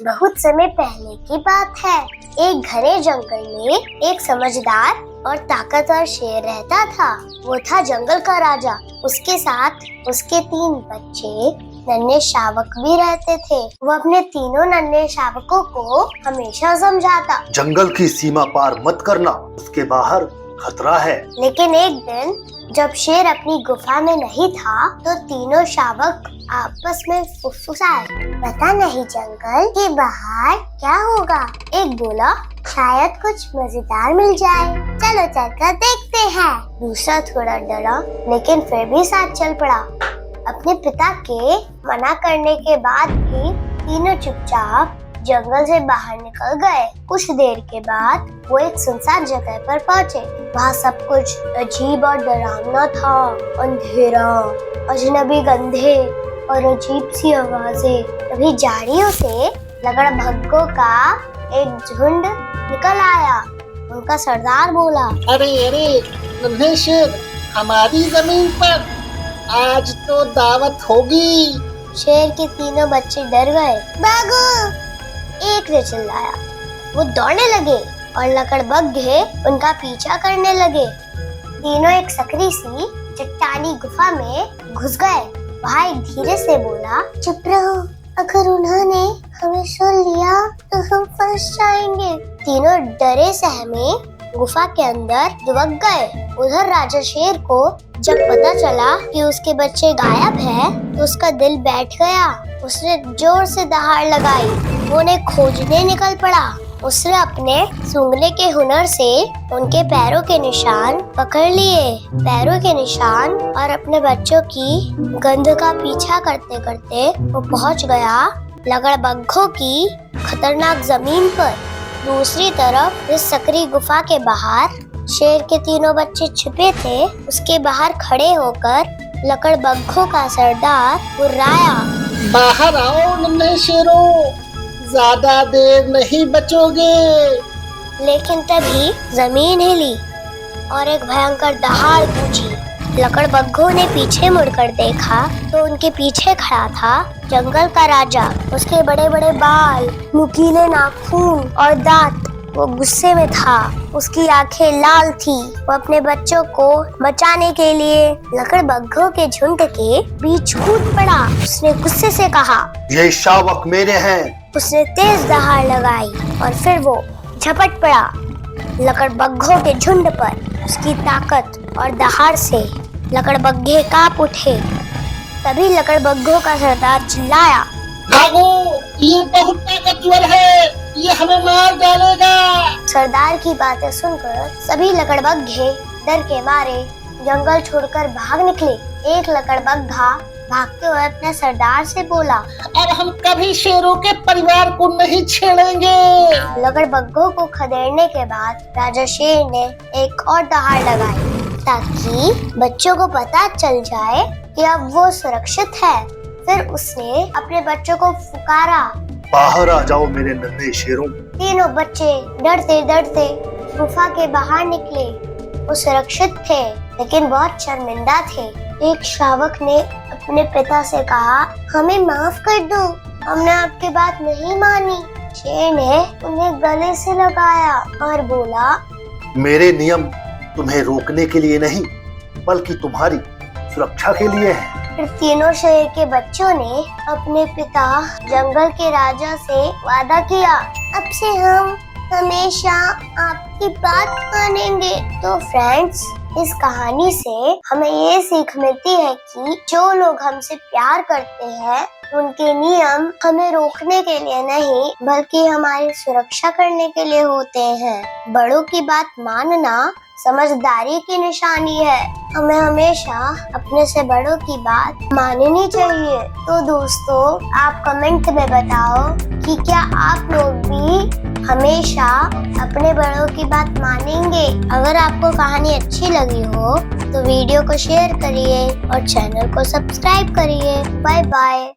बहुत समय पहले की बात है। एक घने जंगल में एक समझदार और ताकतवर शेर रहता था। वो था जंगल का राजा। उसके साथ उसके 3 बच्चे नन्हे शावक भी रहते थे। वो अपने तीनों नन्हे शावकों को हमेशा समझाता, जंगल की सीमा पार मत करना, उसके बाहर खतरा है। लेकिन एक दिन जब शेर अपनी गुफा में नहीं था तो तीनों शावक आपस में फुसफुसाए, पता नहीं जंगल के बाहर क्या होगा। एक बोला, शायद कुछ मजेदार मिल जाए, चलो चलकर देखते हैं। दूसरा थोड़ा डरा लेकिन फिर भी साथ चल पड़ा। अपने पिता के मना करने के बाद भी तीनों चुपचाप जंगल से बाहर निकल गए। कुछ देर के बाद वो एक सुनसान जगह पर पहुँचे। वहाँ सब कुछ अजीब और डरावना था। अंधेरा, अजनबी गंधे और अजीब सी आवाजें। तभी झाड़ियों से लकड़बग्घों का एक झुंड निकल आया। उनका सरदार बोला, अरे अरे नन्हे शेर, हमारी जमीन पर आज तो दावत होगी। शेर के तीनों बच्चे डर गए। भागो, एक ने चिल्लाया। वो दौड़ने लगे और लकड़बग्घे उनका पीछा करने लगे। तीनों एक सकरी सी चट्टानी गुफा में घुस गए। वहाँ एक धीरे से बोला, चुप रहो, अगर उन्होंने हमें सुन लिया तो हम फंस जाएंगे। तीनों डरे सहमे गुफा के अंदर दुबक गए। उधर राजा शेर को जब पता चला कि उसके बच्चे गायब हैं, तो उसका दिल बैठ गया। उसने जोर से दहाड़ लगाई। वो उन्हें खोजने निकल पड़ा। उसने अपने सूंघने के हुनर से उनके पैरों के निशान पकड़ लिए। पैरों के निशान और अपने बच्चों की गंध का पीछा करते करते वो पहुंच गया लकड़बग्घों की खतरनाक जमीन पर। दूसरी तरफ इस सकरी गुफा के बाहर शेर के तीनों बच्चे छिपे थे। उसके बाहर खड़े होकर लकड़बग्घों का सरदार गुर्राया, बाहर आओ नन्हे शेरों, ज्यादा देर नहीं बचोगे। लेकिन तभी जमीन हिली और एक भयंकर दहाड़ गूंजी। लकड़बग्घों ने पीछे मुड़कर देखा तो उनके पीछे खड़ा था जंगल का राजा। उसके बड़े बड़े बाल, नुकीले नाखून और दांत। वो गुस्से में था। उसकी आंखें लाल थी। वो अपने बच्चों को बचाने के लिए लकड़बग्घों के झुंड के बीच कूद पड़ा। उसने गुस्से से कहा, ये शावक मेरे हैं। उसने तेज दहाड़ लगाई और फिर वो झपट पड़ा लकड़बग्घों के झुंड पर। उसकी ताकत और दहाड़ से लकड़बग्घे कांप उठे। तभी लकड़बग्घों का सरदार चिल्लाया, भागो, ये बहुत ताकतवर है, ये हमें मार डालेगा। सरदार की बातें सुनकर सभी लकड़बग्घे डर के मारे जंगल छोड़कर भाग निकले। एक लकड़बग्घा भागते हुए अपने सरदार से बोला, अब हम कभी शेरों के परिवार को नहीं छेड़ेंगे। लकड़बग्घों को खदेड़ने के बाद राजा शेर ने एक और दहाड़ लगाई ताकि बच्चों को पता चल जाए कि अब वो सुरक्षित है। फिर उसने अपने बच्चों को पुकारा, बाहर आ जाओ मेरे नन्हे शेरों। तीनों बच्चे डरते डरते गुफा के बाहर निकले। वो सुरक्षित थे लेकिन बहुत शर्मिंदा थे। एक शावक ने अपने पिता से कहा, हमें माफ कर दो, हमने आपकी बात नहीं मानी। शेर ने उन्हें गले से लगाया और बोला, मेरे नियम तुम्हें रोकने के लिए नहीं बल्कि तुम्हारी सुरक्षा के लिए है। फिर तीनों शेर के बच्चों ने अपने पिता जंगल के राजा से वादा किया, अब से हम हमेशा आपकी बात मानेंगे। तो फ्रेंड्स, इस कहानी से हमें ये सीख मिलती है कि जो लोग हमसे प्यार करते हैं उनके नियम हमें रोकने के लिए नहीं बल्कि हमारी सुरक्षा करने के लिए होते हैं। बड़ों की बात मानना समझदारी की निशानी है। हमें हमेशा अपने से बड़ों की बात माननी चाहिए। तो दोस्तों, आप कमेंट में बताओ कि क्या आप लोग भी हमेशा अपने बड़ों की बात मानेंगे। अगर आपको कहानी अच्छी लगी हो तो वीडियो को शेयर करिए और चैनल को सब्सक्राइब करिए। Bye bye.